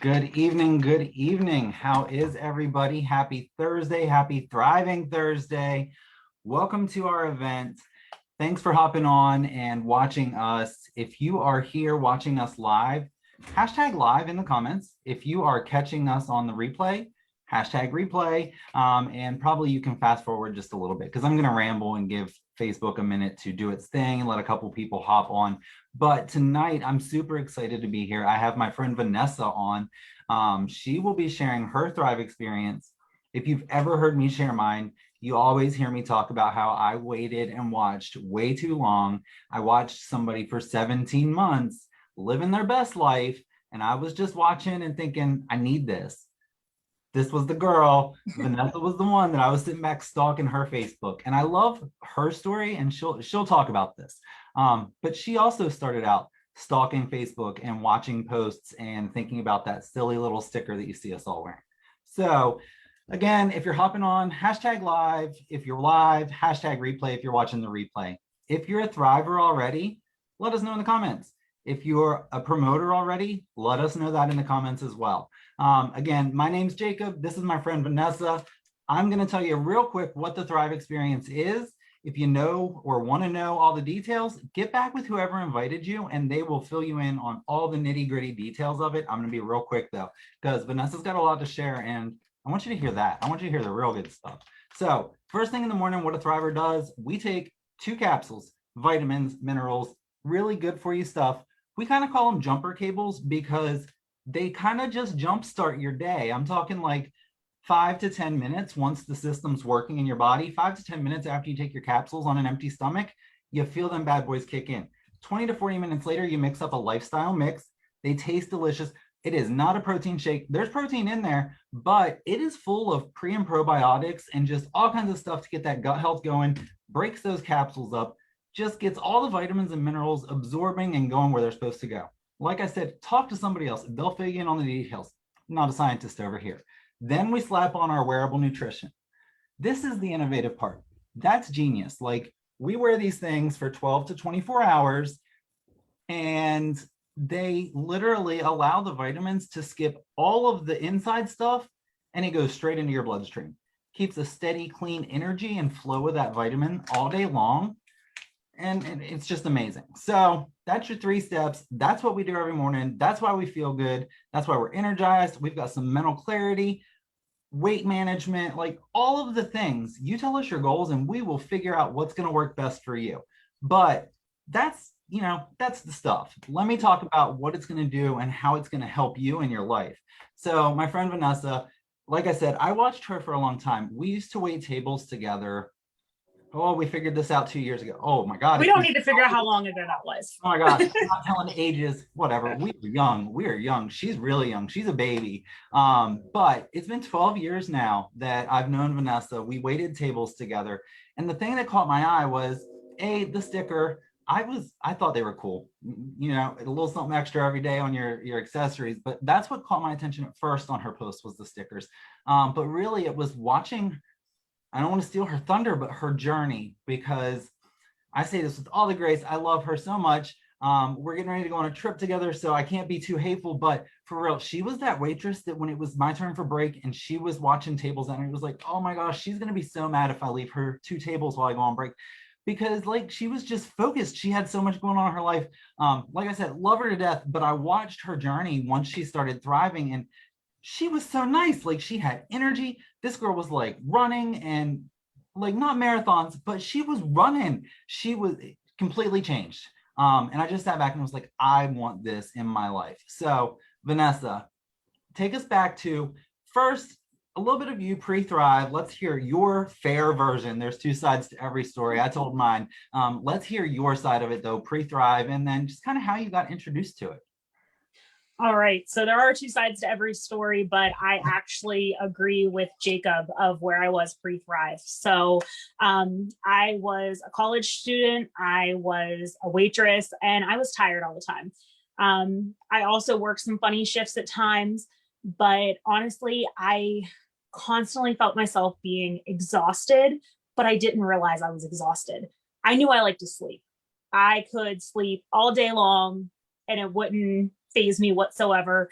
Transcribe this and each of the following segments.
Good evening. Good evening. How is everybody? Happy Thursday. Happy Thriving Thursday. Welcome to our event. Thanks for hopping on and watching us. If you are here watching us live, hashtag live in the comments. If you are catching us on the replay, hashtag replay. And probably you can fast forward just a little bit because I'm going to ramble and give Facebook a minute to do its thing and let a couple people hop on. But tonight, I'm super excited to be here. I have my friend Vanessa on. She will be sharing her Thrive experience. If you've ever heard me share mine, you always hear me talk about how I waited and watched way too long. I watched somebody for 17 months living their best life, and I was just watching and thinking, I need this. This was the girl. Vanessa was the one that I was sitting back stalking her Facebook, and I love her story, and she'll talk about this. But she also started out stalking Facebook and watching posts and thinking about that silly little sticker that you see us all wearing. So again, if you're hopping on, hashtag live. If you're live, hashtag replay if you're watching the replay. If you're a Thriver already, let us know in the comments. If you're a promoter already, let us know that in the comments as well. Again, my name's Jacob. This is my friend Vanessa. I'm going to tell you real quick what the Thrive experience is. If you know or want to know all the details, get back with whoever invited you and they will fill you in on all the nitty gritty details of it. I'm going to be real quick though, because Vanessa's got a lot to share and I want you to hear that. I want you to hear the real good stuff. So first thing in the morning, what a Thriver does, we take 2 capsules, vitamins, minerals, really good for you stuff. We kind of call them jumper cables because they kind of just jumpstart your day. I'm talking like 5 to 10 minutes once the system's working in your body. 5 to 10 minutes after you take your capsules on an empty stomach, you feel them bad boys kick in. 20 to 40 minutes later, you mix up a lifestyle mix. They taste delicious. It is not a protein shake. There's protein in there, but it is full of pre and probiotics and just all kinds of stuff to get that gut health going, breaks those capsules up, just gets all the vitamins and minerals absorbing and going where they're supposed to go. Like I said, talk to somebody else. They'll fill you in on the details. I'm not a scientist over here. Then we slap on our wearable nutrition. This is the innovative part. That's genius. Like we wear these things for 12 to 24 hours and they literally allow the vitamins to skip all of the inside stuff and it goes straight into your bloodstream. Keeps a steady, clean energy and flow of that vitamin all day long. And it's just amazing. So that's your 3 steps. That's what we do every morning. That's why we feel good. That's why we're energized. We've got some mental clarity, weight management, like all of the things. You tell us your goals and we will figure out what's going to work best for you. But that's, that's the stuff. Let me talk about what it's going to do and how it's going to help you in your life. So my friend Vanessa, like I said, I watched her for a long time. We used to wait tables together. Oh, we figured this out 2 years ago. Oh my God. We don't need to figure out how long ago that was. Oh my gosh, I'm not telling ages, whatever. We were young. We are young. She's really young. She's a baby. But it's been 12 years now that I've known Vanessa. We waited tables together. And the thing that caught my eye was the sticker. I thought they were cool. A little something extra every day on your accessories. But that's what caught my attention at first on her post was the stickers. But really it was watching, I don't want to steal her thunder, but her journey, because I say this with all the grace. I love her so much. We're getting ready to go on a trip together, so I can't be too hateful, but for real, she was that waitress that when it was my turn for break and she was watching tables and it was like, oh my gosh, she's going to be so mad if I leave her 2 tables while I go on break, because like she was just focused. She had so much going on in her life. Like I said, love her to death, but I watched her journey once she started thriving and she was so nice. Like she had energy. This girl was like running and like not marathons, but she was running. She was completely changed. And I just sat back and was like, I want this in my life. So Vanessa, take us back to first a little bit of you pre-thrive. Let's hear your fair version. There's 2 sides to every story. I told mine. Let's hear your side of it though, pre-thrive, and then just kind of how you got introduced to it. All right. So there are 2 sides to every story, but I actually agree with Jacob of where I was pre-Thrive. So I was a college student, I was a waitress, and I was tired all the time. I also worked some funny shifts at times, but honestly, I constantly felt myself being exhausted, but I didn't realize I was exhausted. I knew I liked to sleep. I could sleep all day long and it wouldn't faze me whatsoever.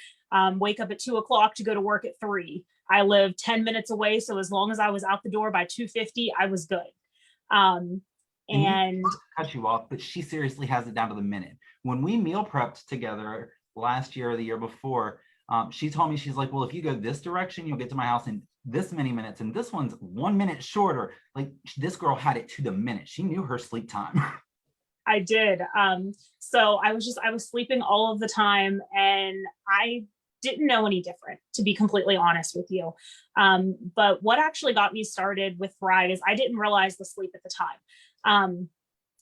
Wake up at 2 o'clock to go to work at 3. I live 10 minutes away. So as long as I was out the door by 2:50, I was good. And cut you off, but she seriously has it down to the minute. When we meal prepped together last year or the year before, she told me, she's like, well, if you go this direction, you'll get to my house in this many minutes, and this one's 1 minute shorter. Like, this girl had it to the minute. She knew her sleep time. I did. So I was sleeping all of the time, and I didn't know any different, to be completely honest with you. But what actually got me started with Thrive is I didn't realize the sleep at the time.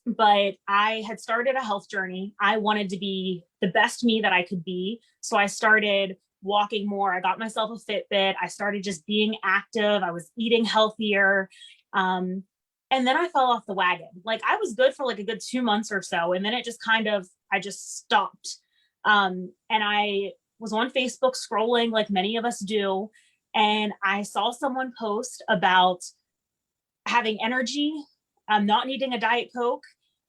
But I had started a health journey. I wanted to be the best me that I could be. So I started walking more. I got myself a Fitbit. I started just being active. I was eating healthier. And then I fell off the wagon. Like, I was good for like a good 2 months or so. And then it just I just stopped. And I was on Facebook scrolling like many of us do. And I saw someone post about having energy, not needing a Diet Coke,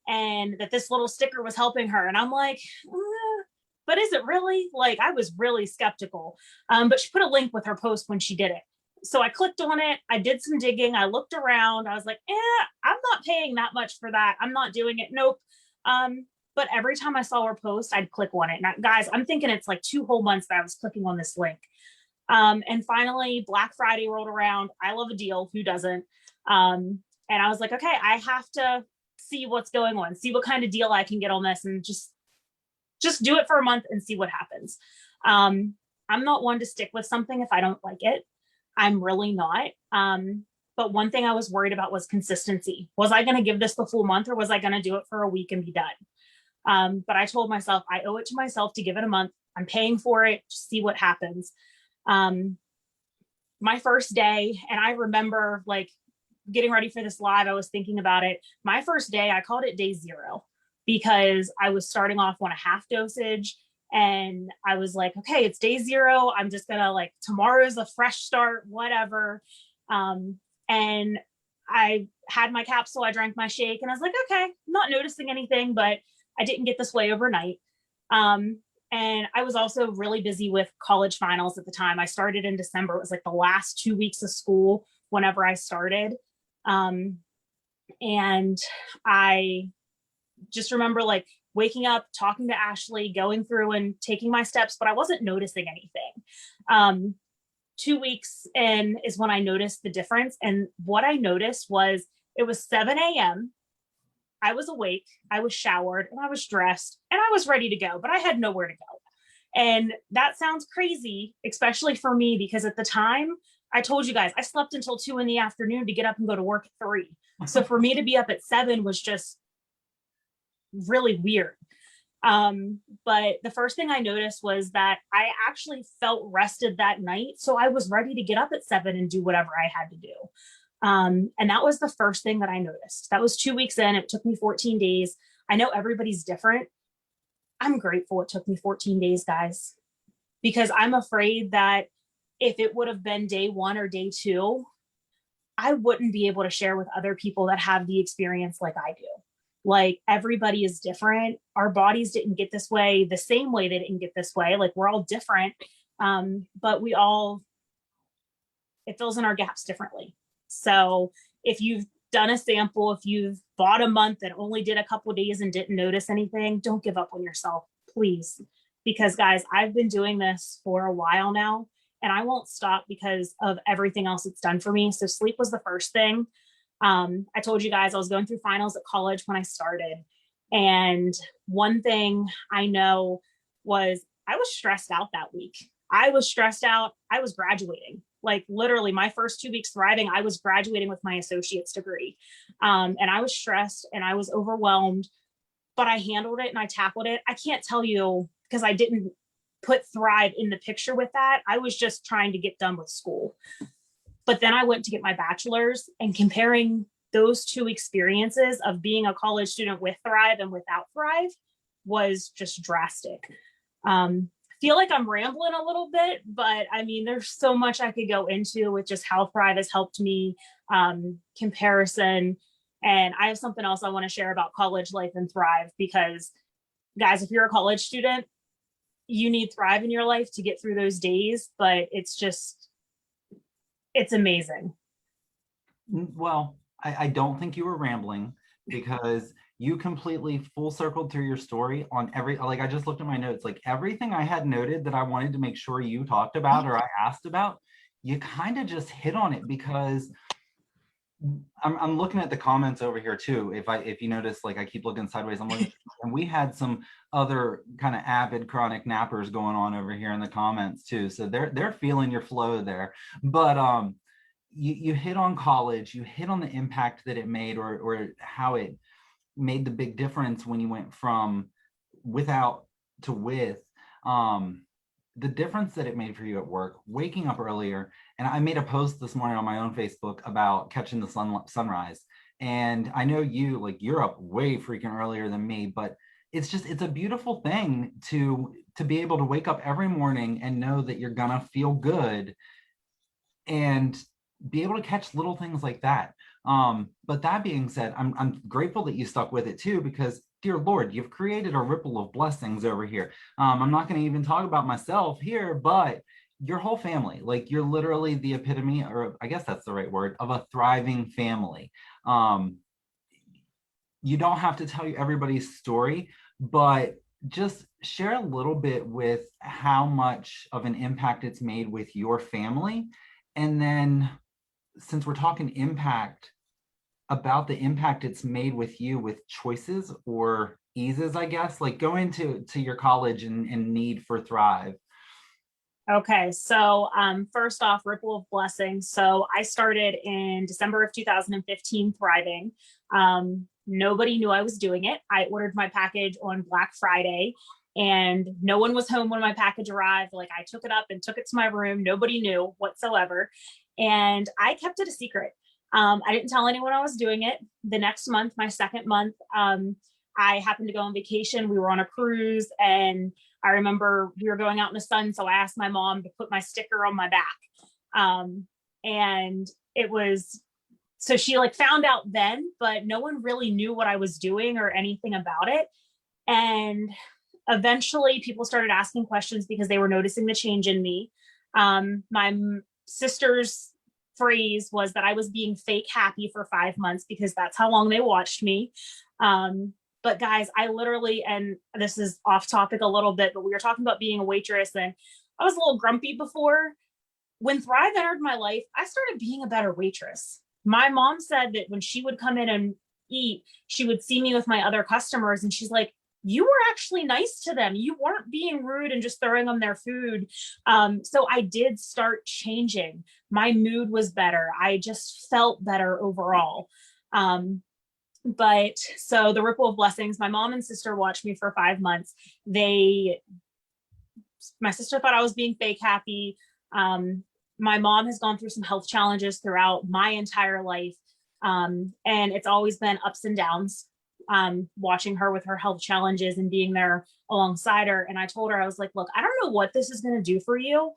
and that this little sticker was helping her. And I'm like, but is it really? Like, I was really skeptical. But she put a link with her post when she did it. So I clicked on it. I did some digging. I looked around. I was like, I'm not paying that much for that. I'm not doing it. Nope. But every time I saw her post, I'd click on it. And guys, I'm thinking it's like 2 whole months that I was clicking on this link. And finally, Black Friday rolled around. I love a deal. Who doesn't? And I was like, okay, I have to see what's going on, see what kind of deal I can get on this, and just do it for a month and see what happens. I'm not one to stick with something if I don't like it. I'm really not. But one thing I was worried about was consistency. Was I going to give this the full month, or was I going to do it for a week and be done? But I told myself I owe it to myself to give it a month. I'm paying for it, just see what happens. My first day, and I remember like getting ready for this live, I was thinking about it. My first day, I called it day 0 because I was starting off on a half dosage, and I was like, okay, it's day 0. I'm just gonna, like, tomorrow's a fresh start, whatever. And I had my capsule, I drank my shake, and I was like, okay, I'm not noticing anything, but I didn't get this way overnight. And I was also really busy with college finals at the time. I started in December. It was like the last 2 weeks of school whenever I started. And I just remember like waking up, talking to Ashley, going through and taking my steps, but I wasn't noticing anything. 2 weeks in is when I noticed the difference. And what I noticed was it was 7 a.m. I was awake, I was showered, and I was dressed, and I was ready to go, but I had nowhere to go. And that sounds crazy, especially for me, because at the time, I told you guys, I slept until 2 in the afternoon to get up and go to work at 3. So for me to be up at 7 was just really weird. But the first thing I noticed was that I actually felt rested that night. So I was ready to get up at 7 and do whatever I had to do. And that was the first thing that I noticed. That was 2 weeks in. It took me 14 days. I know everybody's different. I'm grateful it took me 14 days, guys, because I'm afraid that if it would have been day 1 or day 2, I wouldn't be able to share with other people that have the experience like I do. Like, everybody is different. Our bodies didn't get this way the same way they didn't get this way. Like, we're all different, but it fills in our gaps differently. So if you've done a sample, if you've bought a month and only did a couple of days and didn't notice anything, don't give up on yourself, please. Because guys, I've been doing this for a while now, and I won't stop because of everything else it's done for me. So sleep was the first thing. I told you guys I was going through finals at college when I started. And one thing I know was I was stressed out that week. I was stressed out. I was graduating. Like, literally my first 2 weeks thriving, I was graduating with my associate's degree. And I was stressed and I was overwhelmed, but I handled it and I tackled it. I can't tell you, because I didn't put Thrive in the picture with that. I was just trying to get done with school. But then I went to get my bachelor's, and comparing those 2 experiences of being a college student with Thrive and without Thrive was just drastic. Feel like I'm rambling a little bit, but I mean, there's so much I could go into with just how Thrive has helped me, comparison. And I have something else I want to share about college life and Thrive, because guys, if you're a college student, you need Thrive in your life to get through those days, but it's amazing. Well, I don't think you were rambling because you completely full circled through your story on every, like, I just looked at my notes, like everything I had noted that I wanted to make sure you talked about or I asked about, you kind of just hit on it because I'm looking at the comments over here too. If you notice, like I keep looking sideways, I'm looking, and we had some other kind of avid chronic nappers going on over here in the comments too. So they're feeling your flow there. But you hit on college, you hit on the impact that it made or how it made the big difference when you went from without to with. The difference that it made for you at work, waking up earlier. And I made a post this morning on my own Facebook about catching the sunrise. And I know you're up way freaking earlier than me, but it's a beautiful thing to be able to wake up every morning and know that you're gonna feel good and be able to catch little things like that. But that being said, I'm grateful that you stuck with it too, because dear Lord, you've created a ripple of blessings over here. I'm not going to even talk about myself here, but your whole family, like you're literally the epitome, or I guess that's the right word, of a thriving family. You don't have to tell you everybody's story, but just share a little bit with how much of an impact it's made with your family. And then since we're talking impact, about the impact it's made with you with choices or eases, I guess, like going to your college and need for Thrive. Okay, so first off, ripple of blessings. So I started in December of 2015 Thriving. Nobody knew I was doing it. I ordered my package on Black Friday and no one was home when my package arrived. Like I took it up and took it to my room. Nobody knew whatsoever. And I kept it a secret. I didn't tell anyone I was doing it. The next month, my second month, I happened to go on vacation. We were on a cruise and I remember we were going out in the sun. So I asked my mom to put my sticker on my back. And it was, so she like found out then, but no one really knew what I was doing or anything about it. And eventually people started asking questions because they were noticing the change in me. My sister's phrase was that I was being fake happy for 5 months because that's how long they watched me. But guys, I literally, and this is off topic a little bit, but we were talking about being a waitress and I was a little grumpy before. When Thrive entered my life, I started being a better waitress. My mom said that when she would come in and eat, she would see me with my other customers and she's like, you were actually nice to them. You weren't being rude and just throwing them their food. So I did start changing. My mood was better. I just felt better overall. But so the ripple of blessings, my mom and sister watched me for 5 months. My sister thought I was being fake happy. My mom has gone through some health challenges throughout my entire life. And it's always been ups and downs. Watching her with her health challenges and being there alongside her. And I told her, I was like, look, I don't know what this is going to do for you,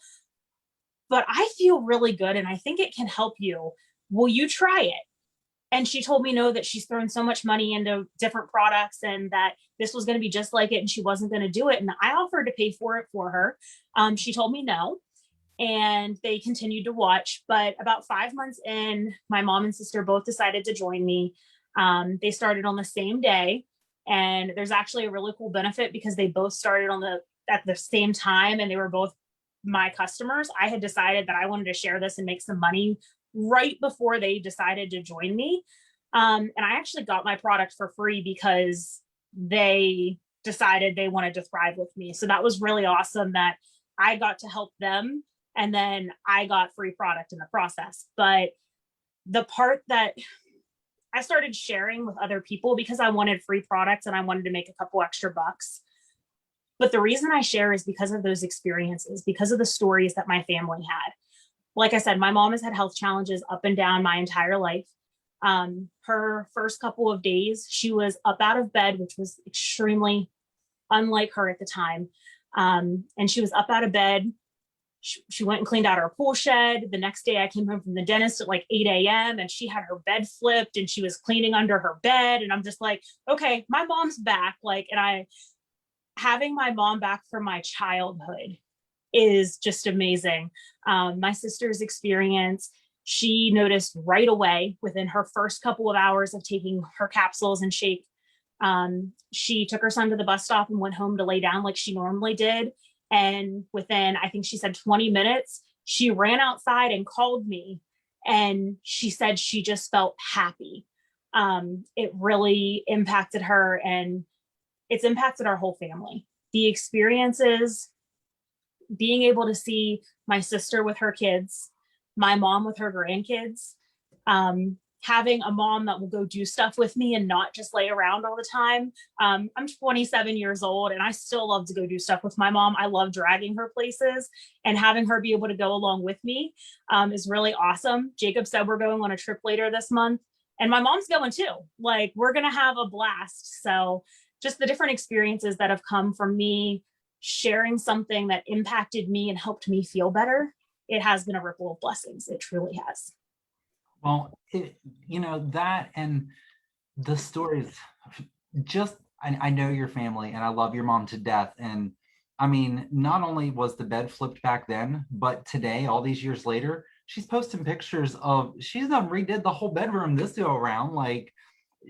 but I feel really good and I think it can help you. Will you try it? And she told me no, that she's thrown so much money into different products and that this was going to be just like it and she wasn't going to do it. And I offered to pay for it for her. She told me no. And they continued to watch. But about 5 months in, my mom and sister both decided to join me. They started on the same day. And there's actually a really cool benefit because they both started at the same time and they were both my customers. I had decided that I wanted to share this and make some money right before they decided to join me. And I actually got my product for free because they decided they wanted to thrive with me. So that was really awesome that I got to help them and then I got free product in the process. But the part that I started sharing with other people because I wanted free products and I wanted to make a couple extra bucks. But the reason I share is because of those experiences, because of the stories that my family had. Like I said, my mom has had health challenges up and down my entire life. Her first couple of days, she was up out of bed, which was extremely unlike her at the time. And she was up out of bed. She went and cleaned out her pool shed. The next day I came home from the dentist at like 8 a.m. and she had her bed flipped and she was cleaning under her bed. And I'm just like, okay, my mom's back. Like, and having my mom back from my childhood is just amazing. My sister's experience, she noticed right away within her first couple of hours of taking her capsules and shake. She took her son to the bus stop and went home to lay down like she normally did. And within, I think she said 20 minutes, she ran outside and called me. And she said she just felt happy. It really impacted her, and it's impacted our whole family. The experiences, being able to see my sister with her kids, my mom with her grandkids, having a mom that will go do stuff with me and not just lay around all the time. I'm 27 years old and I still love to go do stuff with my mom. I love dragging her places, and having her be able to go along with me is really awesome. Jacob said we're going on a trip later this month, and my mom's going too. Like, we're going to have a blast. So just the different experiences that have come from me sharing something that impacted me and helped me feel better, it has been a ripple of blessings. It truly has. Well, that and the stories, just, I know your family and I love your mom to death. And I mean, not only was the bed flipped back then, but today, all these years later, she's posting pictures of, she's done redid the whole bedroom this go around. Like,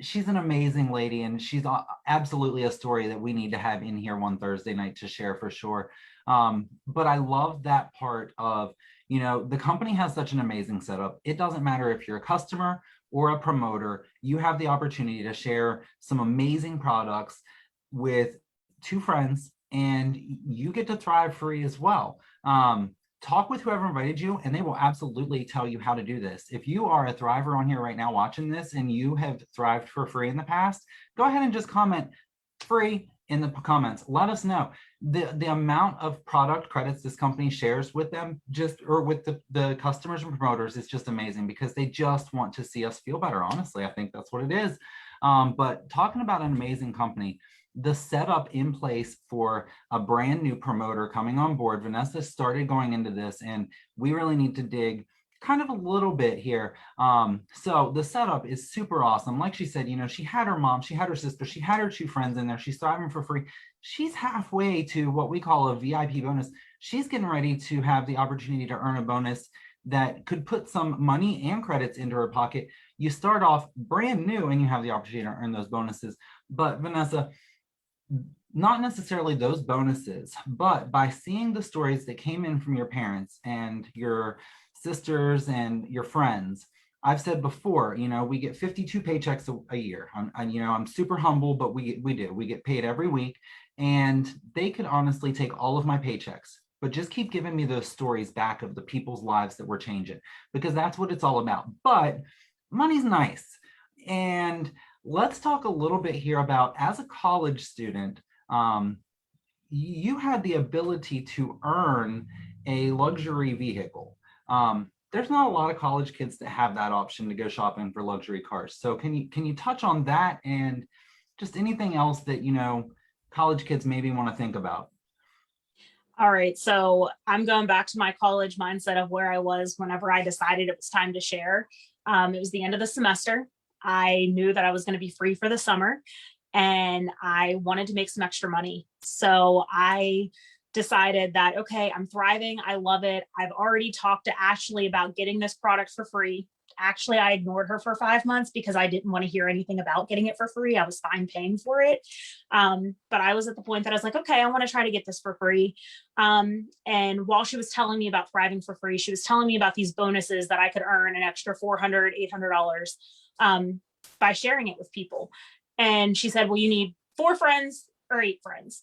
she's an amazing lady, and she's absolutely a story that we need to have in here one Thursday night to share for sure. But I love that part of, the company has such an amazing setup. It doesn't matter if you're a customer or a promoter, you have the opportunity to share some amazing products with two friends, and you get to thrive free as well. Talk with whoever invited you, and they will absolutely tell you how to do this. If you are a thriver on here right now watching this and you have thrived for free in the past, go ahead and just comment free in the comments. Let us know. The amount of product credits this company shares with them, or with the customers and promoters, is just amazing, because they just want to see us feel better. Honestly, I think that's what it is. But talking about an amazing company, the setup in place for a brand new promoter coming on board, Vanessa started going into this, and we really need to dig kind of a little bit here. So the setup is super awesome. Like she said, she had her mom, she had her sister, she had her two friends in there. She's thriving for free. She's halfway to what we call a VIP bonus. She's getting ready to have the opportunity to earn a bonus that could put some money and credits into her pocket. You start off brand new and you have the opportunity to earn those bonuses. But Vanessa, not necessarily those bonuses, but by seeing the stories that came in from your parents and your sisters and your friends, I've said before, we get 52 paychecks a year. I'm super humble, but we get paid every week, and they could honestly take all of my paychecks, but just keep giving me those stories back of the people's lives that we're changing, because that's what it's all about. But money's nice. And let's talk a little bit here about, as a college student, you had the ability to earn a luxury vehicle. There's not a lot of college kids that have that option to go shopping for luxury cars. So can you touch on that, and just anything else that, college kids maybe want to think about? All right. So I'm going back to my college mindset of where I was whenever I decided it was time to share. It was the end of the semester. I knew that I was going to be free for the summer, and I wanted to make some extra money. So I decided that, okay, I'm thriving. I love it. I've already talked to Ashley about getting this product for free. Actually, I ignored her for 5 months because I didn't want to hear anything about getting it for free. I was fine paying for it. But I was at the point that I was like, okay, I want to try to get this for free. And while she was telling me about thriving for free, she was telling me about these bonuses that I could earn an extra $400, $800 by sharing it with people. And she said, well, you need 4 friends or 8 friends.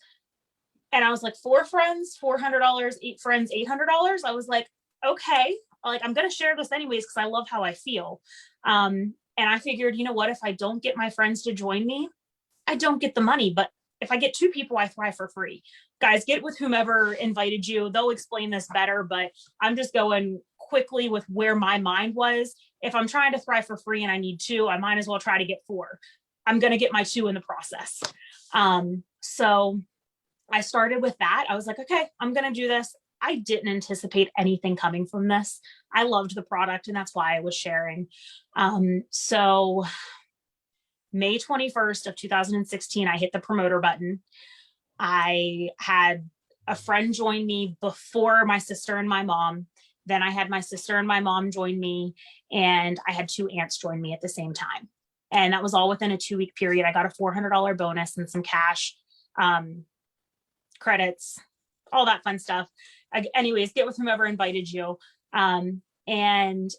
And I was like, 4 friends, $400, 8 friends, $800. I was like, okay, like, I'm going to share this anyways, because I love how I feel. And I figured, you know what, if I don't get my friends to join me, I don't get the money. But if I get 2 people, I thrive for free. Guys, get with whomever invited you. They'll explain this better, but I'm just going quickly with where my mind was. If I'm trying to thrive for free and I need 2, I might as well try to get 4. I'm going to get my 2 in the process. So I started with that. I was like, okay, I'm going to do this. I didn't anticipate anything coming from this. I loved the product, and that's why I was sharing. So May 21st of 2016, I hit the promoter button. I had a friend join me before my sister and my mom. Then I had my sister and my mom join me, and I had two aunts join me at the same time. And that was all within a 2-week period. I got a $400 bonus and some cash, credits, all that fun stuff. Anyways, get with whomever invited you. And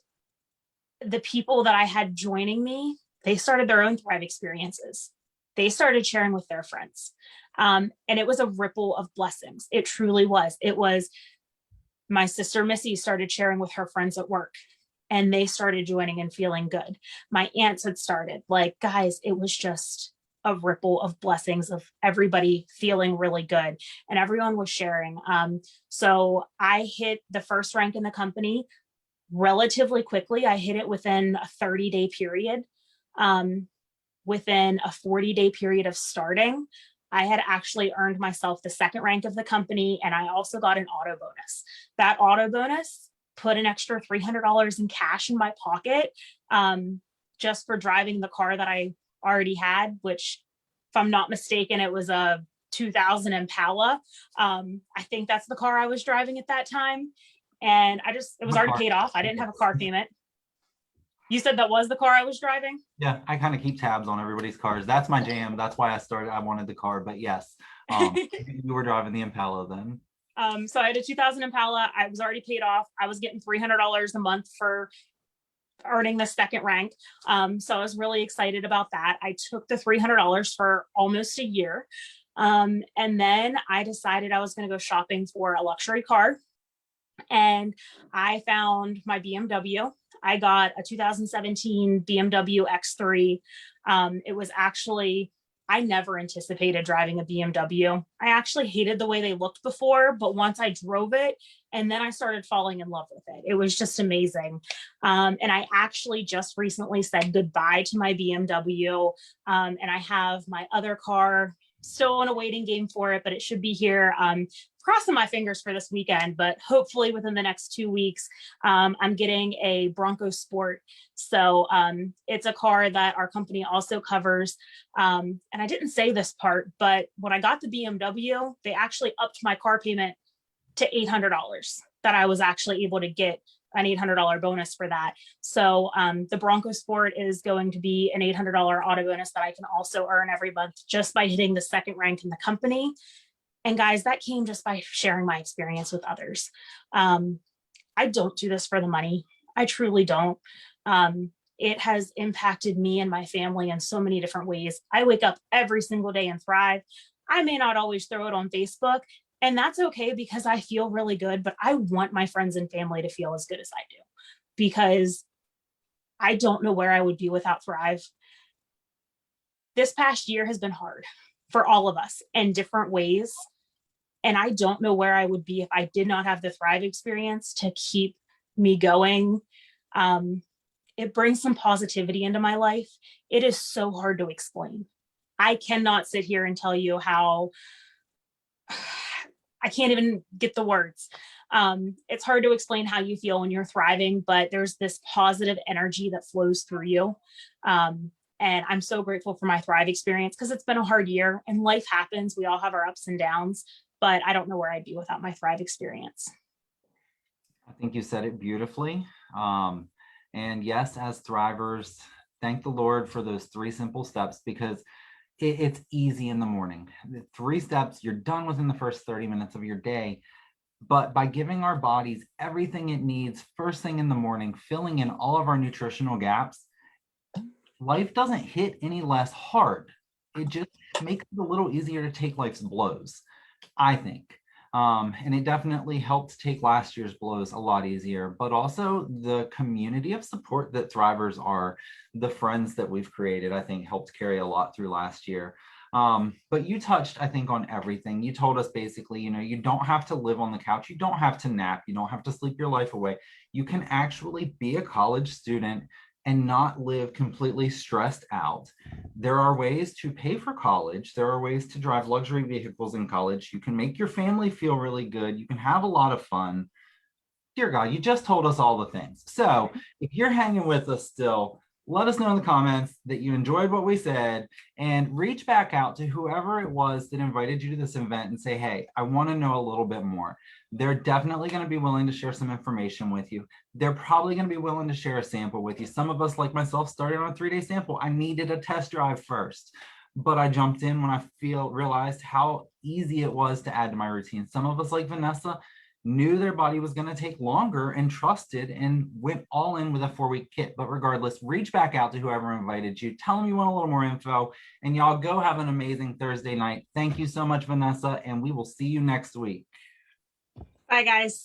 the people that I had joining me, they started their own Thrive experiences. They started sharing with their friends. And it was a ripple of blessings. It truly was. It was my sister Missy started sharing with her friends at work, and they started joining and feeling good. My aunts had started, like, guys, it was just a ripple of blessings of everybody feeling really good, and everyone was sharing. So I hit the first rank in the company relatively quickly. I hit it within a 30-day period. Within a 40-day period of starting, I had actually earned myself the second rank of the company, and I also got an auto bonus. That auto bonus put an extra $300 in cash in my pocket, just for driving the car that I already had, which, if I'm not mistaken, it was a 2000 Impala. I think that's the car I was driving at that time. And it was already paid off. I didn't have a car payment. You said that was the car I was driving? Yeah, I kind of keep tabs on everybody's cars. That's my jam. That's why I wanted the car. But yes, you were driving the Impala then. So I had a 2000 Impala. I was already paid off. I was getting $300 a month for earning the second rank. So I was really excited about that. I took the $300 for almost a year. And then I decided I was going to go shopping for a luxury car. And I found my BMW. I got a 2017 BMW X3. It was actually, I never anticipated driving a BMW. I actually hated the way they looked before, but once I drove it, and then I started falling in love with it. It was just amazing. And I actually just recently said goodbye to my BMW. And I have my other car still in a waiting game for it, but it should be here. Crossing my fingers for this weekend, but hopefully within the next 2 weeks, I'm getting a Bronco Sport. So it's a car that our company also covers. And I didn't say this part, but when I got the BMW, they actually upped my car payment to $800, that I was actually able to get an $800 bonus for that. So the Bronco Sport is going to be an $800 auto bonus that I can also earn every month just by hitting the second rank in the company. And guys, that came just by sharing my experience with others. I don't do this for the money. I truly don't. It has impacted me and my family in so many different ways. I wake up every single day and thrive. I may not always throw it on Facebook, and that's okay because I feel really good, but I want my friends and family to feel as good as I do, because I don't know where I would be without Thrive. This past year has been hard for all of us in different ways. And I don't know where I would be if I did not have the Thrive experience to keep me going. It brings some positivity into my life. It is so hard to explain. I cannot sit here and tell you how, I can't even get the words. It's hard to explain how you feel when you're thriving, but there's this positive energy that flows through you. And I'm so grateful for my Thrive experience, because it's been a hard year and life happens. We all have our ups and downs, but I don't know where I'd be without my Thrive experience. I think you said it beautifully. And yes, as thrivers, thank the Lord for those 3 simple steps, because it's easy in the morning. The 3 steps, you're done within the first 30 minutes of your day. But by giving our bodies everything it needs first thing in the morning, filling in all of our nutritional gaps, life doesn't hit any less hard. It just makes it a little easier to take life's blows, I think. And it definitely helped take last year's blows a lot easier, but also the community of support that thrivers are, the friends that we've created, I think helped carry a lot through last year. But you touched, I think, on everything. You told us basically, you don't have to live on the couch. You don't have to nap. You don't have to sleep your life away. You can actually be a college student and not live completely stressed out. There are ways to pay for college. There are ways to drive luxury vehicles in college. You can make your family feel really good. You can have a lot of fun. Dear God, you just told us all the things. So if you're hanging with us still, let us know in the comments that you enjoyed what we said and reach back out to whoever it was that invited you to this event and say, hey, I want to know a little bit more. They're definitely going to be willing to share some information with you. They're probably going to be willing to share a sample with you. Some of us, like myself, started on a 3-day sample. I needed a test drive first, but I jumped in when I realized how easy it was to add to my routine. Some of us, like Vanessa, knew their body was going to take longer and trusted and went all in with a 4-week kit. But regardless, reach back out to whoever invited you. Tell them you want a little more info, and y'all go have an amazing Thursday night. Thank you so much, Vanessa, and we will see you next week. Bye, guys.